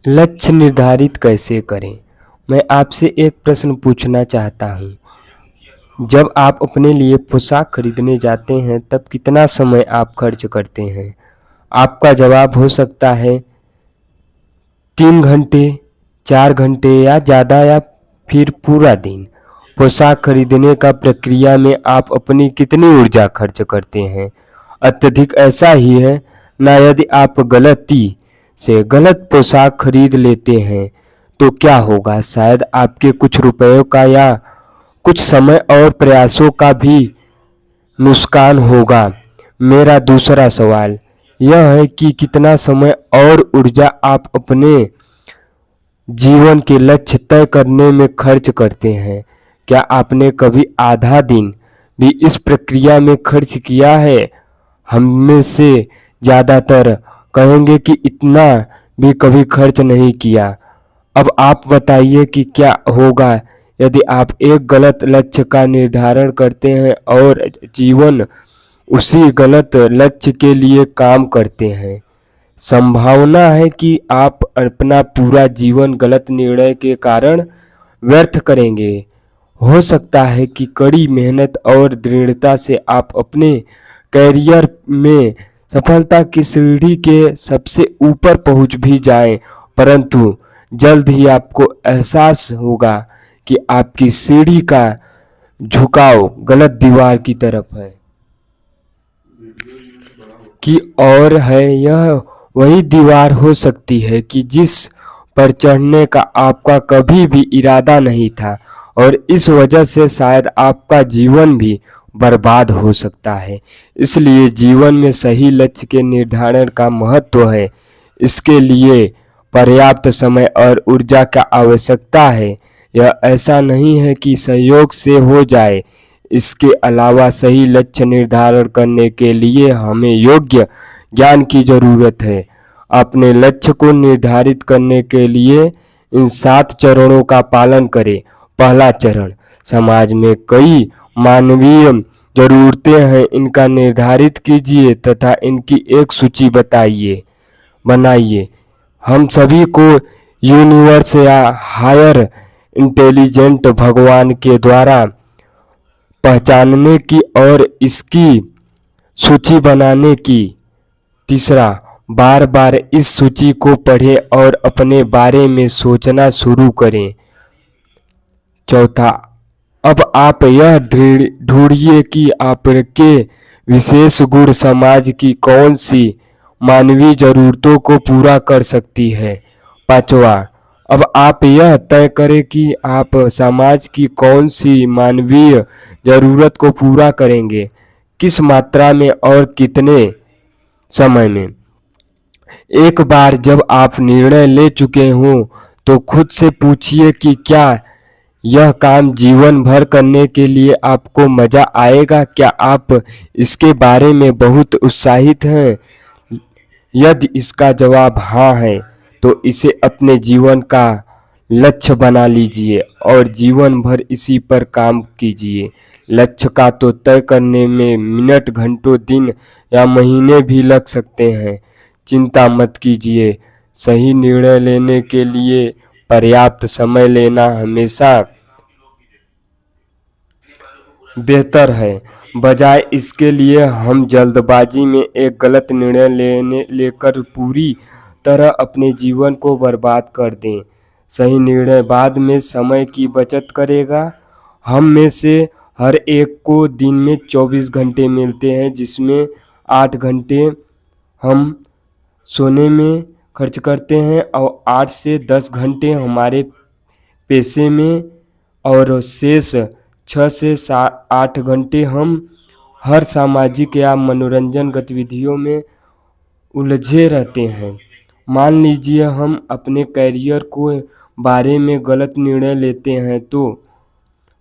लक्ष्य निर्धारित कैसे करें? मैं आपसे एक प्रश्न पूछना चाहता हूँ। जब आप अपने लिए पोशाक खरीदने जाते हैं तब कितना समय आप खर्च करते हैं? आपका जवाब हो सकता है 3 घंटे, 4 घंटे या ज़्यादा या फिर पूरा दिन। पोशाक खरीदने का प्रक्रिया में आप अपनी कितनी ऊर्जा खर्च करते हैं? अत्यधिक ऐसा ही है ना। यदि आप गलती से गलत पोशाक खरीद लेते हैं तो क्या होगा? शायद आपके कुछ रुपयों का या कुछ समय और प्रयासों का भी नुकसान होगा। मेरा दूसरा सवाल यह है कि कितना समय और ऊर्जा आप अपने जीवन के लक्ष्य तय करने में खर्च करते हैं? क्या आपने कभी आधा दिन भी इस प्रक्रिया में खर्च किया है? हम में से ज़्यादातर कहेंगे कि इतना भी कभी खर्च नहीं किया। अब आप बताइए कि क्या होगा यदि आप एक गलत लक्ष्य का निर्धारण करते हैं और जीवन उसी गलत लक्ष्य के लिए काम करते हैं। संभावना है कि आप अपना पूरा जीवन गलत निर्णय के कारण व्यर्थ करेंगे। हो सकता है कि कड़ी मेहनत और दृढ़ता से आप अपने करियर में सफलता की सीढ़ी के सबसे ऊपर पहुंच भी जाएं, परंतु जल्द ही आपको एहसास होगा कि आपकी सीढ़ी का झुकाव गलत दीवार की तरफ है कि और है। यह वही दीवार हो सकती है कि जिस पर चढ़ने का आपका कभी भी इरादा नहीं था, और इस वजह से शायद आपका जीवन भी बर्बाद हो सकता है। इसलिए जीवन में सही लक्ष्य के निर्धारण का महत्व है। इसके लिए पर्याप्त समय और ऊर्जा का आवश्यकता है। यह ऐसा नहीं है कि संयोग से हो जाए। इसके अलावा सही लक्ष्य निर्धारण करने के लिए हमें योग्य ज्ञान की ज़रूरत है। अपने लक्ष्य को निर्धारित करने के लिए इन 7 चरणों का पालन करें। पहला चरण, समाज में कई मानवीय ज़रूरतें हैं, इनका निर्धारित कीजिए तथा इनकी एक सूची बनाइए। हम सभी को यूनिवर्स या हायर इंटेलिजेंट भगवान के द्वारा पहचानने की और इसकी सूची बनाने की। तीसरा, बार बार इस सूची को पढ़ें और अपने बारे में सोचना शुरू करें। चौथा, अब आप यह ढूंढिए कि आपके विशेष गुण समाज की कौन सी मानवीय ज़रूरतों को पूरा कर सकती है। पांचवा, अब आप यह तय करें कि आप समाज की कौन सी मानवीय ज़रूरत को पूरा करेंगे, किस मात्रा में और कितने समय में। एक बार जब आप निर्णय ले चुके हों तो खुद से पूछिए कि क्या यह काम जीवन भर करने के लिए आपको मज़ा आएगा। क्या आप इसके बारे में बहुत उत्साहित हैं? यदि इसका जवाब हाँ है तो इसे अपने जीवन का लक्ष्य बना लीजिए और जीवन भर इसी पर काम कीजिए। लक्ष्य का तो तय करने में मिनट, घंटों, दिन या महीने भी लग सकते हैं। चिंता मत कीजिए। सही निर्णय लेने के लिए पर्याप्त समय लेना हमेशा बेहतर है, बजाय इसके लिए हम जल्दबाजी में एक गलत निर्णय लेकर पूरी तरह अपने जीवन को बर्बाद कर दें। सही निर्णय बाद में समय की बचत करेगा। हम में से हर एक को दिन में 24 घंटे मिलते हैं, जिसमें 8 घंटे हम सोने में खर्च करते हैं और 8 से 10 घंटे हमारे पैसे में, और शेष 6 से 8 घंटे हम हर सामाजिक या मनोरंजन गतिविधियों में उलझे रहते हैं। मान लीजिए हम अपने करियर को बारे में गलत निर्णय लेते हैं तो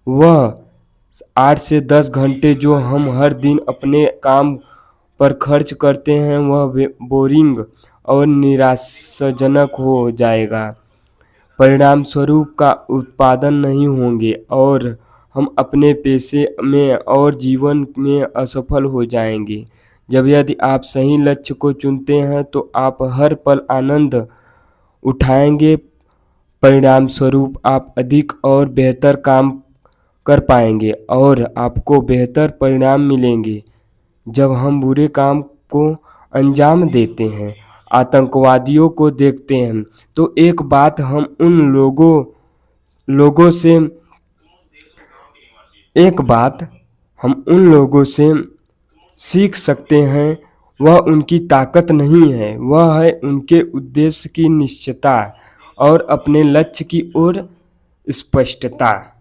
वह 8 से 10 घंटे जो हम हर दिन अपने काम पर खर्च करते हैं वह बोरिंग और निराशाजनक हो जाएगा। परिणाम स्वरूप का उत्पादन नहीं होंगे और हम अपने पैसे में और जीवन में असफल हो जाएंगे। यदि आप सही लक्ष्य को चुनते हैं तो आप हर पल आनंद उठाएंगे, परिणाम स्वरूप आप अधिक और बेहतर काम कर पाएंगे और आपको बेहतर परिणाम मिलेंगे। जब हम बुरे काम को अंजाम देते हैं, आतंकवादियों को देखते हैं, तो लोगों से एक बात हम उन लोगों से सीख सकते हैं। वह उनकी ताकत नहीं है, वह है उनके उद्देश्य की निश्चयता और अपने लक्ष्य की ओर स्पष्टता।